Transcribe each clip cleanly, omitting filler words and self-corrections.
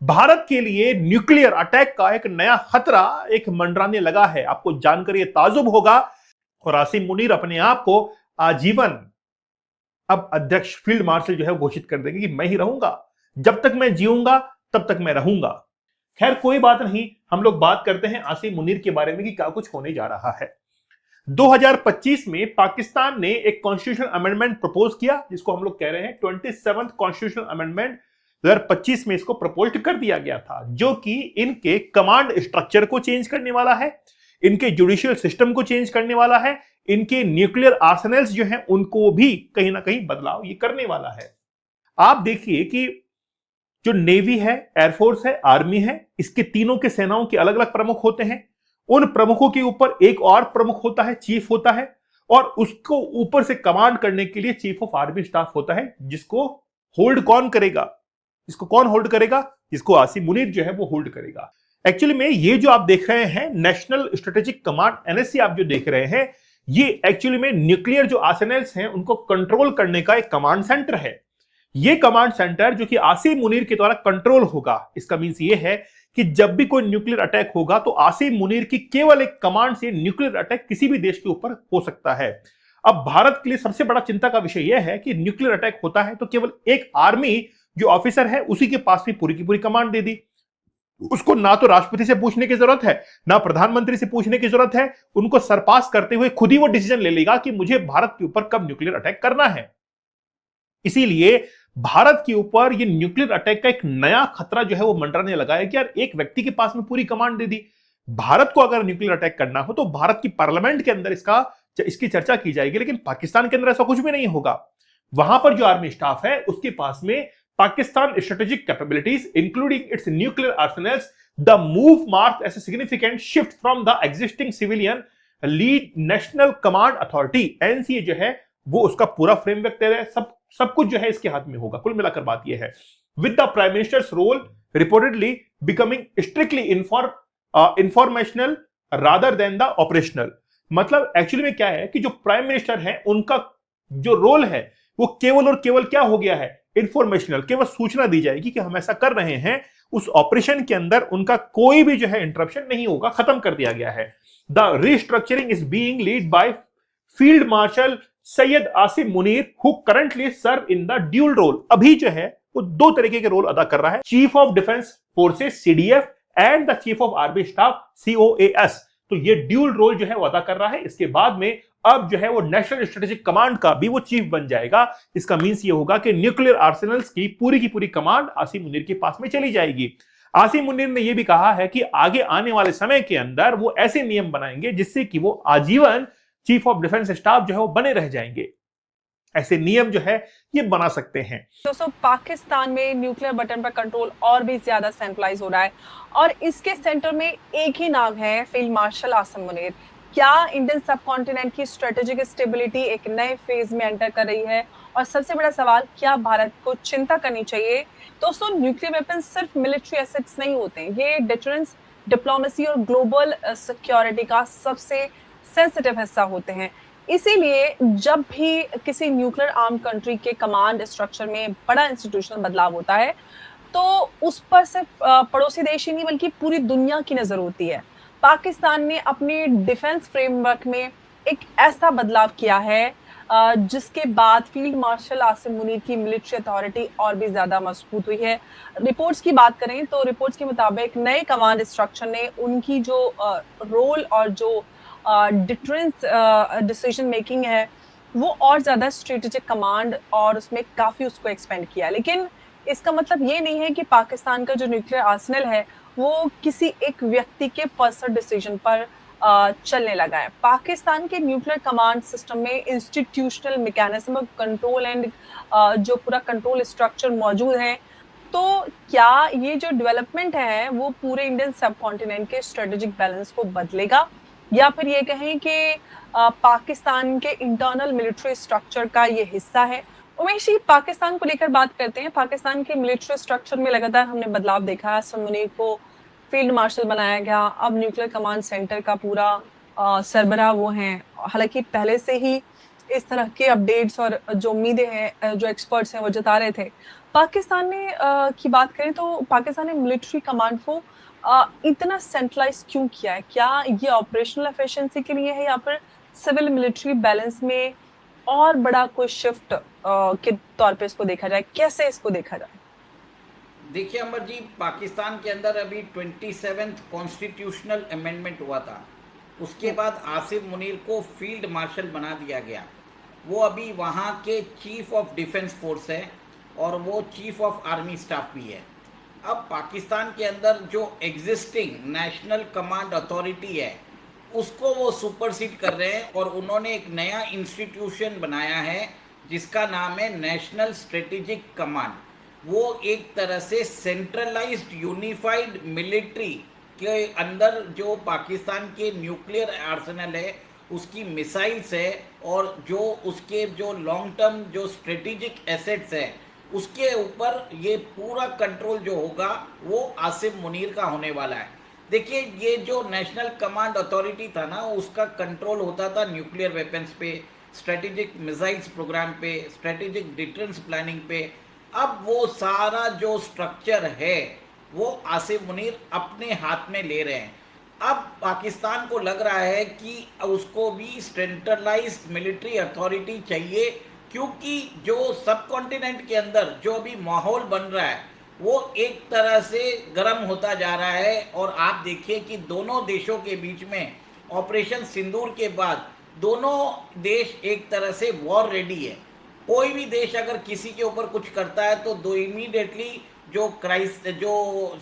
भारत के लिए nuclear attack का एक नया खतरा एक मंडराने लगा है। आपको जानकर यह ताजुब होगा। और आसिम मुनीर अपने आप को आजीवन अब अध्यक्ष फील्ड मार्शल जो है घोषित कर देंगे कि मैं ही रहूंगा, जब तक मैं जीऊंगा तब तक मैं रहूंगा। खैर कोई बात नहीं, हम लोग बात करते हैं आसिम मुनीर के बारे में कि क्या कुछ होने जा रहा है। 2025 में पाकिस्तान ने एक कॉन्स्टिट्यूशन अमेंडमेंट प्रपोज किया, जिसको हम लोग कह रहे हैं 27th कॉन्स्टिट्यूशन अमेंडमेंट। 2025 में इसको प्रपोज कर दिया गया था, जो कि इनके कमांड स्ट्रक्चर को चेंज करने वाला है, इनके जुडिशियल सिस्टम को चेंज करने वाला है, इनके न्यूक्लियर आर्सेनल्स जो हैं उनको भी कहीं ना कहीं बदलाव ये करने वाला है। आप देखिए कि जो नेवी है, एयरफोर्स है, आर्मी है, इसके तीनों के सेनाओं के अलग अलग प्रमुख होते हैं। उन प्रमुखों के ऊपर एक और प्रमुख होता है, चीफ होता है, और उसको ऊपर से कमांड करने के लिए चीफ ऑफ आर्मी स्टाफ होता है, जिसको होल्ड कौन करेगा? इसको कौन होल्ड करेगा? इसको आसिम मुनीर जो है वो होल्ड करेगा। एक्चुअली में ये जो आप देख रहे हैं नेशनल स्ट्रेटेजिक कमांड, एनएससी आप जो देख रहे हैं, ये एक्चुअली में न्यूक्लियर जो आर्सेनल्स हैं उनको कंट्रोल करने का एक कमांड सेंटर है। ये कमांड सेंटर जो कि आसिम मुनीर के द्वारा कंट्रोल होगा। इसका मींस ये है कि जब भी कोई न्यूक्लियर अटैक होगा तो आसिम मुनीर की केवल एक कमांड से न्यूक्लियर अटैक किसी भी देश के ऊपर हो सकता है। अब भारत के लिए सबसे बड़ा चिंता का विषय यह है कि न्यूक्लियर अटैक होता है तो केवल एक आर्मी जो ऑफिसर है उसी के पास में पूरी की पूरी कमांड दे दी। उसको ना तो राष्ट्रपति से पूछने की जरूरत है, ना प्रधानमंत्री से पूछने की जरूरत है। उनको सरपास करते हुए खुद ही वो डिसीजन ले लेगा कि मुझे भारत के ऊपर कब न्यूक्लियर अटैक करना है। इसीलिए भारत के ऊपर ये न्यूक्लियर अटैक का एक नया खतरा जो है वो मंडराने लगा है कि यार एक व्यक्ति के पास में पूरी कमांड दे दी। भारत को अगर न्यूक्लियर अटैक करना हो तो भारत की पार्लियामेंट के अंदर इसकी चर्चा की जाएगी, लेकिन पाकिस्तान के अंदर ऐसा कुछ भी नहीं होगा। वहां पर जो आर्मी स्टाफ है उसके पास में Pakistan strategic capabilities, including its nuclear arsenals, the move marked as a significant shift from the existing civilian lead national command authority (NCA) जो है वो उसका पूरा फ्रेमवर्क दे रहा है। सब कुछ जो है इसके हाथ में होगा। कुल मिलाकर बात यह है, with the prime minister's role reportedly becoming strictly informational rather than the operational। मतलब एक्चुअली में क्या है कि जो प्राइम मिनिस्टर है उनका जो रोल है वो केवल और केवल क्या हो गया है, इंफॉर्मेशनल। केवल सूचना दी जाएगी कि हम ऐसा कर रहे हैं, उस ऑपरेशन के अंदर उनका कोई भी जो है इंटरप्शन नहीं होगा, खत्म कर दिया गया है। The restructuring is being lead by field marshal Syed Asim Munir, who currently serve in the dual role. अभी जो है वो दो तरीके के रोल अदा कर रहा है, chief of defence forces CDF and the chief of army staff COAS. तो ये ड्यूल रोल जो है वो अदा कर रहा है। इसके बाद में अब जो है वो नेशनल स्ट्रेटेजिक कमांड का भी वो चीफ बन जाएगा। इसका मींस ये होगा कि न्यूक्लियर आर्सेनल्स की पूरी कमांड आसिम मुनीर के पास में चली जाएगी। आसिम मुनीर ने यह भी कहा है कि आगे आने वाले समय के अंदर वो ऐसे नियम बनाएंगे जिससे कि वो आजीवन चीफ ऑफ डिफेंस स्टाफ जो है वो बने रह जाएंगे। ऐसे नियम जो है ये बना सकते हैं। दोस्तों, पाकिस्तान में न्यूक्लियर बटन पर कंट्रोल और भी ज्यादा सेंट्रलाइज हो रहा है और इसके सेंटर में एक ही नाम है, फील्ड मार्शल आसिम मुनीर। क्या इंडियन सब कॉन्टिनेंट की स्ट्रेटेजिक स्टेबिलिटी एक नए फेज में एंटर कर रही है? और सबसे बड़ा सवाल, क्या भारत को चिंता करनी चाहिए? दोस्तों, न्यूक्लियर वेपन सिर्फ मिलिट्री एसेट्स नहीं होते हैं, ये डिफरेंस, डिप्लोमेसी और ग्लोबल सिक्योरिटी का सबसे सेंसिटिव हिस्सा होते हैं। इसीलिए जब भी किसी न्यूक्लियर आर्म कंट्री के कमांड स्ट्रक्चर में बड़ा इंस्टीट्यूशनल बदलाव होता है तो उस पर सिर्फ पड़ोसी देश ही नहीं बल्कि पूरी दुनिया की नजर होती है। पाकिस्तान ने अपने डिफेंस फ्रेमवर्क में एक ऐसा बदलाव किया है जिसके बाद फील्ड मार्शल आसिम मुनीर की मिलिट्री अथॉरिटी और भी ज्यादा मजबूत हुई है। रिपोर्ट्स की बात करें तो रिपोर्ट्स के मुताबिक नए कमांड स्ट्रक्चर ने उनकी जो रोल और जो डिफरेंस डिसीजन मेकिंग है वो और ज्यादा स्ट्रेटेजिक कमांड और उसमें काफी उसको एक्सपेंड किया। लेकिन इसका मतलब ये नहीं है कि पाकिस्तान का जो न्यूक्लियर आर्सेनल है वो किसी एक व्यक्ति के पर्सनल डिसीजन पर चलने लगा है। पाकिस्तान के न्यूक्लियर कमांड सिस्टम में institutional mechanism of control and जो पूरा कंट्रोल स्ट्रक्चर मौजूद है। तो क्या ये जो डेवलपमेंट है वो पूरे इंडियन सब कॉन्टिनेंट के स्ट्रेटेजिक बैलेंस को बदलेगा, या फिर ये कहें कि पाकिस्तान के इंटरनल मिलिट्री स्ट्रक्चर का ये हिस्सा है? उमेश जी, पाकिस्तान को लेकर बात करते हैं। पाकिस्तान के मिलिट्री स्ट्रक्चर में लगातार हमने बदलाव देखा है। आसिम मुनीर को फील्ड मार्शल बनाया गया, अब न्यूक्लियर कमांड सेंटर का पूरा सरबराह वो हैं। हालांकि पहले से ही इस तरह के अपडेट्स और जो उम्मीदें हैं जो एक्सपर्ट्स हैं वो जता रहे थे। पाकिस्तान ने की बात करें तो पाकिस्तान ने मिलिट्री कमांड को इतना सेंट्रलाइज़ क्यों किया है? क्या ये ऑपरेशनल एफिशिएंसी के लिए है या फिर सिविल मिलिट्री बैलेंस में और बड़ा कोई शिफ्ट के तौर पे इसको देखा जाए? कैसे इसको देखा जाए? देखिए अमर जी, पाकिस्तान के अंदर अभी 27th कॉन्स्टिट्यूशनल अमेंडमेंट हुआ था। उसके हुँ, बाद आसिफ मुनीर को फील्ड मार्शल बना दिया गया। वो अभी वहाँ के चीफ ऑफ डिफेंस फोर्स है और वो चीफ ऑफ आर्मी स्टाफ भी है। अब पाकिस्तान के अंदर जो एग्जिस्टिंग नेशनल कमांड अथॉरिटी है उसको वो सुपरसीड कर रहे हैं और उन्होंने एक नया इंस्टीट्यूशन बनाया है जिसका नाम है नेशनल स्ट्रेटेजिक कमांड। वो एक तरह से सेंट्रलाइज्ड यूनिफाइड मिलिट्री के अंदर जो पाकिस्तान के न्यूक्लियर आर्सेनल है उसकी मिसाइल्स है और जो उसके जो लॉन्ग टर्म जो स्ट्रेटेजिक एसेट्स है उसके ऊपर ये पूरा कंट्रोल जो होगा वो आसिफ मुनीर का होने वाला है। देखिए, ये जो नेशनल कमांड अथॉरिटी था ना उसका कंट्रोल होता था न्यूक्लियर वेपन्स पे, स्ट्रेटेजिक मिसाइल्स प्रोग्राम पे, स्ट्रेटेजिक डिफेंस प्लानिंग पे। अब वो सारा जो स्ट्रक्चर है वो आसिफ मुनीर अपने हाथ में ले रहे हैं। अब पाकिस्तान को लग रहा है कि उसको भी सेंट्रलाइज्ड मिलिट्री अथॉरिटी चाहिए, क्योंकि जो सब कॉन्टिनेंट के अंदर जो अभी माहौल बन रहा है वो एक तरह से गर्म होता जा रहा है। और आप देखिए कि दोनों देशों के बीच में ऑपरेशन सिंदूर के बाद दोनों देश एक तरह से वॉर रेडी है। कोई भी देश अगर किसी के ऊपर कुछ करता है तो दो इमीडिएटली जो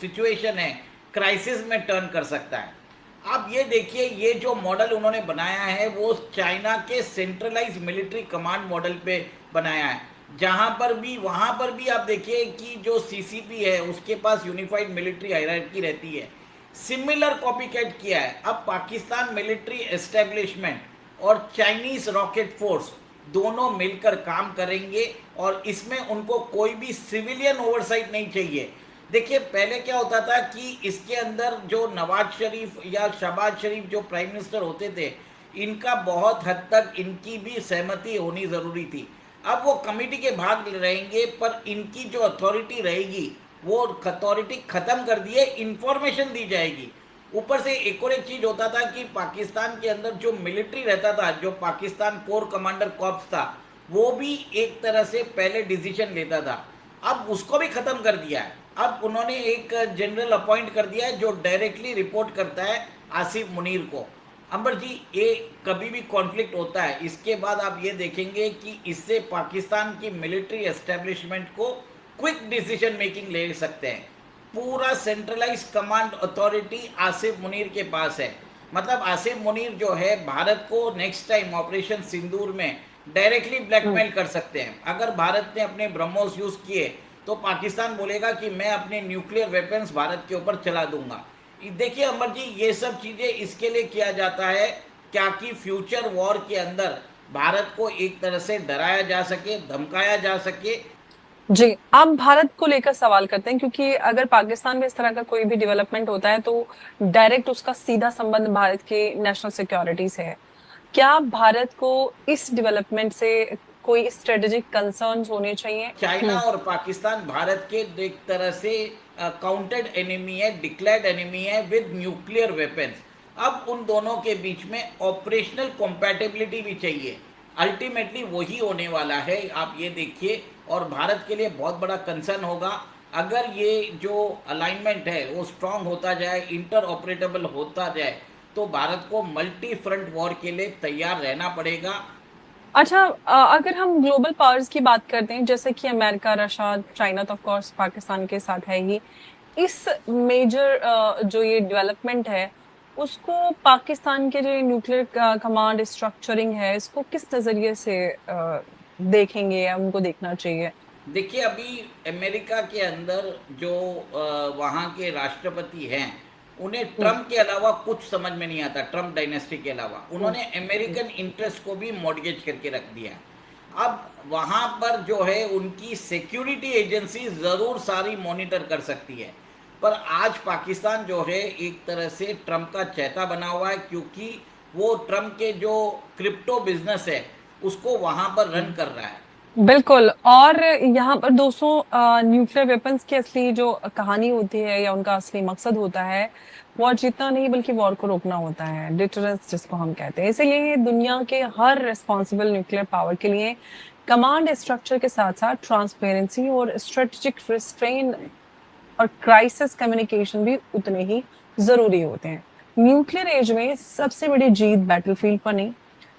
सिचुएशन है क्राइसिस में टर्न कर सकता है। अब ये देखिए, ये जो मॉडल उन्होंने बनाया है वो चाइना के सेंट्रलाइज मिलिट्री कमांड मॉडल पे बनाया है, जहां पर भी वहां पर भी आप देखिए कि जो सीसीपी है उसके पास यूनिफाइड मिलिट्री हायरार्की रहती है। सिमिलर कॉपी कैट किया है। अब पाकिस्तान मिलिट्री एस्टेब्लिशमेंट और चाइनीज रॉकेट फोर्स दोनों मिलकर काम करेंगे और इसमें उनको कोई भी सिविलियन ओवरसाइट नहीं चाहिए। देखिए, पहले क्या होता था कि इसके अंदर जो नवाज शरीफ या शहबाज शरीफ जो प्राइम मिनिस्टर होते थे इनका बहुत हद तक इनकी भी सहमति होनी ज़रूरी थी। अब वो कमेटी के भाग रहेंगे पर इनकी जो अथॉरिटी रहेगी वो अथॉरिटी ख़त्म कर दिए, इंफॉर्मेशन दी जाएगी। ऊपर से एक और एक चीज़ होता था कि पाकिस्तान के अंदर जो मिलिट्री रहता था, जो पाकिस्तान कोर कमांडर कॉर्प्स था, वो भी एक तरह से पहले डिसीजन लेता था। अब उसको भी ख़त्म कर दिया है। अब उन्होंने एक जनरल अपॉइंट कर दिया है जो डायरेक्टली रिपोर्ट करता है आसिफ मुनीर को। अंबर जी, ये कभी भी कॉन्फ्लिक्ट होता है, इसके बाद आप ये देखेंगे कि इससे पाकिस्तान की मिलिट्री एस्टेब्लिशमेंट को क्विक डिसीजन मेकिंग ले सकते हैं। पूरा centralise command authority Asif Munir के पास है। मतलब आसिफ मुनीर जो है भारत को नेक्स्ट टाइम ऑपरेशन सिंदूर में डायरेक्टली ब्लैकमेल कर सकते हैं। अगर भारत ने अपने ब्रह्मोस यूज़ किए तो पाकिस्तान बोलेगा कि मैं अपने न्यूक्लियर वेपन्स भारत के ऊपर चला दूंगा। देखिए अमर जी, ये सब चीज़ें इसके लिए किया जाता है क्या कि फ्यूचर वॉर के अंदर भारत को एक तरह से डराया जा सके, धमकाया जा सके। जी, आप भारत को लेकर सवाल करते हैं क्योंकि अगर पाकिस्तान में इस तरह का कोई भी डेवलपमेंट होता है तो डायरेक्ट उसका सीधा संबंध भारत की नेशनल सिक्योरिटी से है। क्या भारत को इस डेवलपमेंट से कोई स्ट्रेटेजिक कंसर्न्स होने चाहिए? चाइना और पाकिस्तान भारत के एक तरह से काउंटेड एनिमी है, डिक्लेयर्ड एनिमी है विद न्यूक्लियर वेपन्स। अब उन दोनों के बीच में ऑपरेशनल कॉम्पैटिबिलिटी भी चाहिए। अल्टीमेटली वही होने वाला है, आप ये देखिए। और भारत के लिए बहुत बड़ा कंसर्न होगा अगर ये जो अलाइनमेंट है वो स्ट्रांग होता जाए, इंटर ऑपरेटेबल होता जाए, तो भारत को मल्टी फ्रंट वॉर के लिए तैयार रहना पड़ेगा। अच्छा, अगर हम ग्लोबल पावर्स की बात करते हैं जैसे कि अमेरिका, रशिया, चाइना तो ऑफ कोर्स पाकिस्तान के साथ है ही। इस मेजर जो ये डेवलपमेंट है उसको पाकिस्तान के जो न्यूक्लियर कमांड स्ट्रक्चरिंग है इसको किस नज़रिए से देखेंगे या उनको देखना चाहिए? देखिए, अभी अमेरिका के अंदर जो वहाँ के राष्ट्रपति हैं उन्हें हुँ, ट्रम्प के अलावा कुछ समझ में नहीं आता। ट्रम्प डायनेस्टी के अलावा हुँ, उन्होंने अमेरिकन इंटरेस्ट को भी मॉडगेज करके रख दिया। अब वहाँ पर जो है उनकी सिक्योरिटी एजेंसी ज़रूर सारी मॉनिटर कर सकती है, पर आज पाकिस्तान जो है एक तरह से ट्रम्प का चहेता बना हुआ है, क्योंकि वो ट्रम्प के जो क्रिप्टो बिजनेस है उसको वहां पर रन कर रहा है। बिल्कुल। और यहाँ पर दोस्तों न्यूक्लियर वेपन्स की असली जो कहानी होती है या उनका असली मकसद होता है, वॉर जीतना नहीं बल्कि वॉर को रोकना होता है, डिटरेंस जिसको हम कहते हैं। इसीलिए दुनिया के हर रिस्पॉन्सिबल न्यूक्लियर पावर के लिए कमांड स्ट्रक्चर के साथ साथ ट्रांसपेरेंसी और स्ट्रेटेजिक रिस्ट्रेन और क्राइसिस कम्युनिकेशन भी उतने ही जरूरी होते हैं। न्यूक्लियर एज में सबसे बड़ी जीत बैटलफील्ड पर नहीं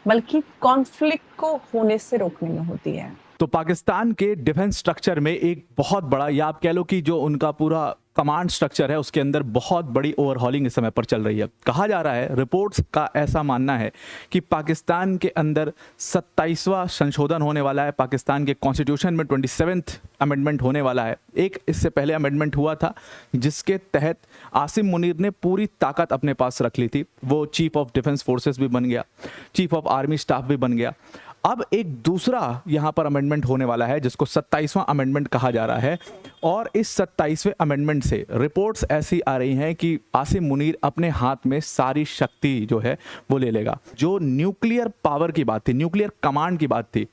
बल्कि कॉन्फ्लिक्ट को होने से रोकने में होती है। तो पाकिस्तान के डिफेंस स्ट्रक्चर में एक बहुत बड़ा, या आप कह लो कि जो उनका पूरा कमांड स्ट्रक्चर है उसके अंदर बहुत बड़ी ओवरहॉलिंग इस समय पर चल रही है। कहा जा रहा है, रिपोर्ट्स का ऐसा मानना है कि पाकिस्तान के अंदर 27वां संशोधन होने वाला है। पाकिस्तान के कॉन्स्टिट्यूशन में 27th अमेंडमेंट होने वाला है। एक इससे पहले अमेंडमेंट हुआ था जिसके तहत आसिम मुनीर ने पूरी ताकत अपने पास रख ली थी। वो चीफ ऑफ डिफेंस फोर्सेस भी बन गया, चीफ ऑफ आर्मी स्टाफ भी बन गया। अब एक दूसरा यहाँ पर अमेंडमेंट होने वाला है जिसको 27वां अमेंडमेंट कहा जा रहा है, और इस 27वें अमेंडमेंट से रिपोर्ट्स ऐसी आ रही हैं कि आसिम मुनीर अपने हाथ में सारी शक्ति जो है वो ले लेगा। जो न्यूक्लियर पावर की बात थी, न्यूक्लियर कमांड की बात थी,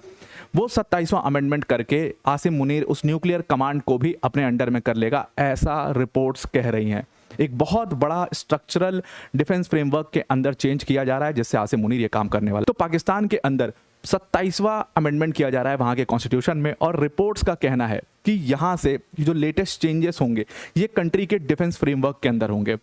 वो 27वां अमेंडमेंट करके आसिम मुनीर उस न्यूक्लियर कमांड को भी अपने अंडर में कर लेगा, ऐसा रिपोर्ट्स कह रही हैं। एक बहुत बड़ा स्ट्रक्चरल डिफेंस फ्रेमवर्क के अंदर चेंज किया जा रहा है जिससे आसिम मुनीर ये काम करने वाला। तो पाकिस्तान के अंदर 27वां अमेंडमेंट किया जा रहा है वहां के कॉन्स्टिट्यूशन में, और रिपोर्ट्स का कहना है कि यहां से जो लेटेस्ट चेंजेस होंगे ये कंट्री के डिफेंस फ्रेमवर्क के अंदर होंगे।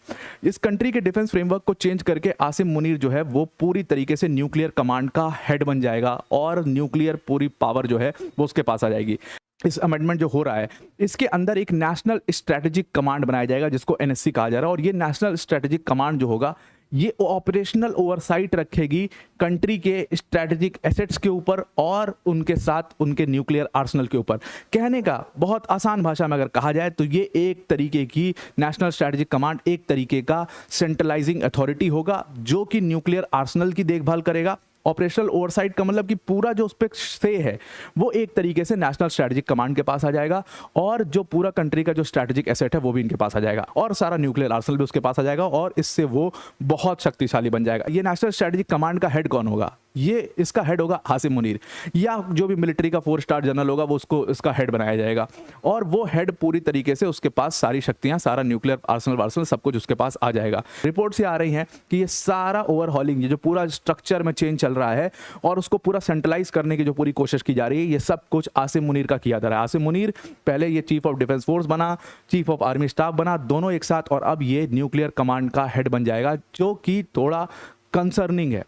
इस कंट्री के डिफेंस फ्रेमवर्क को चेंज करके आसिम मुनीर जो है वो पूरी तरीके से न्यूक्लियर कमांड का हेड बन जाएगा और न्यूक्लियर पूरी पावर जो है वो उसके पास आ जाएगी। इस अमेंडमेंट जो हो रहा है इसके अंदर एक नेशनल स्ट्रेटेजिक कमांड बनाया जाएगा जिसको एनएससी कहा जा रहा है, और ये नेशनल स्ट्रेटेजिक कमांड जो होगा ये ऑपरेशनल ओवरसाइट रखेगी कंट्री के स्ट्रेटेजिक एसेट्स के ऊपर और उनके साथ उनके न्यूक्लियर आर्सेनल के ऊपर। कहने का बहुत आसान भाषा में अगर कहा जाए तो ये एक तरीके की नेशनल स्ट्रेटेजिक कमांड एक तरीके का सेंट्रलाइजिंग अथॉरिटी होगा जो कि न्यूक्लियर आर्सेनल की देखभाल करेगा। ऑपरेशनल ओवरसाइट का मतलब कि पूरा जो उस पर से है वो एक तरीके से नेशनल स्ट्रेटेजिक कमांड के पास आ जाएगा, और जो पूरा कंट्री का जो स्ट्रेटेजिक एसेट है वो भी इनके पास आ जाएगा, और सारा न्यूक्लियर आर्सेनल भी उसके पास आ जाएगा, और इससे वो बहुत शक्तिशाली बन जाएगा। ये नेशनल स्ट्रेटेजिक कमांड का हेड कौन होगा? ये इसका हेड होगा आसिम मुनीर, या जो भी मिलिट्री का 4 स्टार जनरल होगा वो उसको इसका हेड बनाया जाएगा, और वो हेड पूरी तरीके से उसके पास सारी शक्तियां, सारा न्यूक्लियर आर्सेनल सब कुछ उसके पास आ जाएगा। रिपोर्ट से आ रही हैं कि ये सारा ओवरहॉलिंग, ये जो पूरा स्ट्रक्चर में चेंज चल रहा है और उसको पूरा सेंट्रलाइज करने की जो पूरी कोशिश की जा रही है, ये सब कुछ आसिम मुनीर का किया जा रहा है। आसिम मुनीर पहले ये चीफ ऑफ डिफेंस फोर्स बना, चीफ ऑफ आर्मी स्टाफ बना, दोनों एक साथ, और अब ये न्यूक्लियर कमांड का हेड बन जाएगा, जो कि थोड़ा कंसर्निंग है।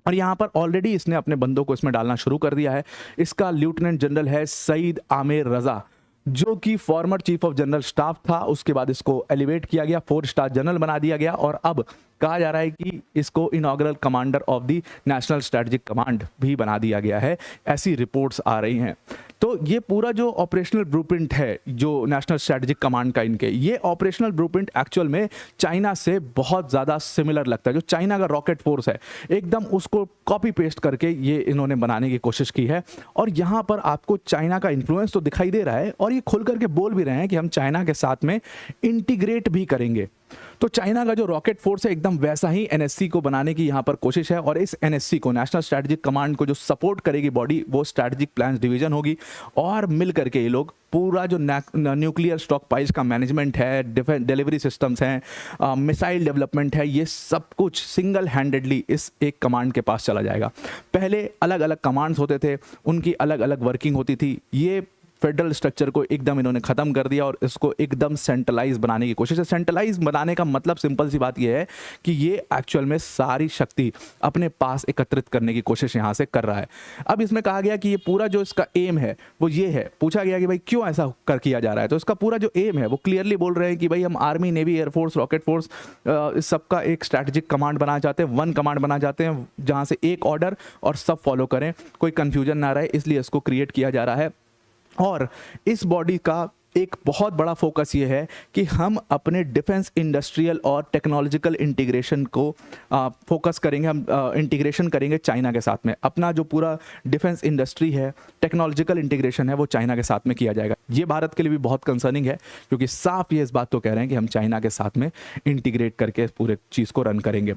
और यहाँ पर ऑलरेडी इसने अपने बंदों को इसमें डालना शुरू कर दिया है। इसका लेफ्टिनेंट जनरल है सईद आमिर रजा, जो कि former chief of general staff था। उसके बाद इसको एलिवेट किया गया, 4 स्टार जनरल बना दिया गया, और अब कहा जा रहा है कि इसको inaugural commander of the national strategic command भी बना दिया गया है, ऐसी रिपोर्ट्स आ रही हैं। तो ये पूरा जो ऑपरेशनल ब्लूप्रिंट है जो नेशनल स्ट्रेटेजिक कमांड का इनके, ये ऑपरेशनल ब्लूप्रिंट एक्चुअल में चाइना से बहुत ज़्यादा सिमिलर लगता है। जो चाइना का रॉकेट फोर्स है एकदम उसको कॉपी पेस्ट करके ये इन्होंने बनाने की कोशिश की है, और यहाँ पर आपको चाइना का इन्फ्लुएंस तो दिखाई दे रहा है, और ये खुल करके बोल भी रहे हैं कि हम चाइना के साथ में इंटीग्रेट भी करेंगे। तो चाइना का जो रॉकेट फोर्स है एकदम वैसा ही एनएससी को बनाने की यहाँ पर कोशिश है, और इस एनएससी को, नेशनल स्ट्रेटेजिक कमांड को जो सपोर्ट करेगी बॉडी, वो स्ट्रेटेजिक प्लान्स डिवीजन होगी, और मिल करके ये लोग पूरा जो न्यूक्लियर स्टॉक पाइल्स का मैनेजमेंट है, डिलीवरी सिस्टम्स हैं, मिसाइल डेवलपमेंट है, ये सब कुछ सिंगल हैंडेडली इस एक कमांड के पास चला जाएगा। पहले अलग अलग कमांड्स होते थे, उनकी अलग अलग वर्किंग होती थी। ये फेडरल स्ट्रक्चर को एकदम इन्होंने ख़त्म कर दिया और इसको एकदम सेंट्रलाइज बनाने की कोशिश है। सेंट्रलाइज बनाने का मतलब सिंपल सी बात यह है कि ये एक्चुअल में सारी शक्ति अपने पास एकत्रित करने की कोशिश यहाँ से कर रहा है। अब इसमें कहा गया कि ये पूरा जो इसका एम है वो ये है, पूछा गया कि भाई क्यों ऐसा कर किया जा रहा है, तो इसका पूरा जो एम है वो क्लियरली बोल रहे हैं कि भाई हम army, navy, air force, rocket force, इस सबका एक स्ट्रैटेजिक कमांड बनाना चाहते हैं, वन कमांड बनाना चाहते हैं जहाँ से एक ऑर्डर और सब फॉलो करें, कोई कन्फ्यूजन ना रहे, इसलिए इसको क्रिएट किया जा रहा है। और इस बॉडी का एक बहुत बड़ा फोकस ये है कि हम अपने डिफेंस इंडस्ट्रियल और टेक्नोलॉजिकल इंटीग्रेशन को फोकस करेंगे, हम इंटीग्रेशन करेंगे चाइना के साथ में। अपना जो पूरा डिफेंस इंडस्ट्री है, टेक्नोलॉजिकल इंटीग्रेशन है, वो चाइना के साथ में किया जाएगा। ये भारत के लिए भी बहुत कंसर्निंग है, क्योंकि साफ ये इस बात तो कह रहे हैं कि हम चाइना के साथ में इंटीग्रेट करके पूरे चीज़ को रन करेंगे।